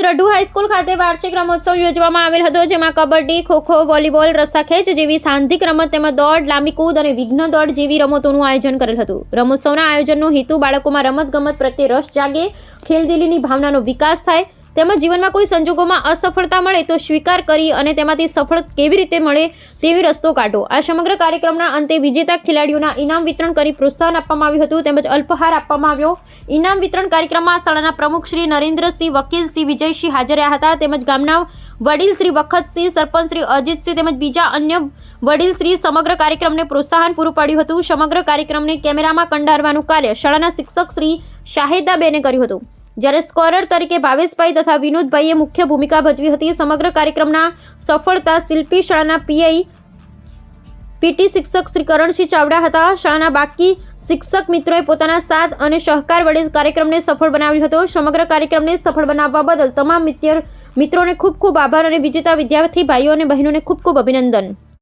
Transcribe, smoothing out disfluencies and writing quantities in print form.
Radhu high school ખાતે વાર્ષિક રમોત્સવ યોજવામાં આવેલ હતો, જેમાં કબડ્ડી, ખોખો, વોલીબોલ, રસ્સાખેંચ જેવી સાંધિક રમત તેમજ દોડ, લાંબી કૂદ અને વિઘ્ન દોડ જેવી રમતોનું આયોજન કરેલ હતું. રમોત્સવના આયોજનનો હેતુ બાળકોમાં રમતગમત પ્રત્યે રસ જાગે, ખેલદિલીની ભાવનાનો વિકાસ થાય તેમજ જીવનમાં કોઈ સંજોગોમાં અસફળતા મળે તો સ્વીકાર કરી અને તેમાંથી સફળ કેવી રીતે મળે તેવી રસ્તો કાઢો. આ સમગ્ર કાર્યક્રમના અંતે વિજેતા ખેલાડીઓના ઇનામ વિતરણ કરી પ્રોત્સાહન આપવામાં આવ્યું હતું તેમજ અલ્પહાર આપવામાં આવ્યો. ઇનામ વિતરણ કાર્યક્રમમાં શાળાના પ્રમુખ શ્રી નરેન્દ્રસિંહ, વકીલ શ્રી વિજયસિંહ હાજર રહ્યા હતા તેમજ ગામના વડીલ શ્રી વખતસિંહ, સરપંચ શ્રી અજીતસિંહ તેમજ બીજા અન્ય વડીલ શ્રી સમગ્ર કાર્યક્રમને પ્રોત્સાહન પૂરું પાડ્યું હતું. સમગ્ર કાર્યક્રમને કેમેરામાં કંડારવાનું કાર્ય શાળાના શિક્ષક શ્રી શાહિદાબેને કર્યું હતું, જ્યારે સ્કોરર તરીકે ભાવેશભાઈ તથા વિનોદભાઈએ મુખ્ય ભૂમિકા ભજવી હતી. સમગ્ર કાર્યક્રમના સફળતા શિલ્પી શાળાના પીટી શિક્ષક શ્રી કરણસિંહ ચાવડા હતા. શાળાના બાકી શિક્ષક મિત્રોએ પોતાના સાથ અને સહકાર વડે કાર્યક્રમને સફળ બનાવ્યો હતો. સમગ્ર કાર્યક્રમને સફળ બનાવવા બદલ તમામ મિત્રોને ખૂબ ખૂબ આભાર અને વિજેતા વિદ્યાર્થી ભાઈઓ અને બહેનોને ખૂબ ખૂબ અભિનંદન.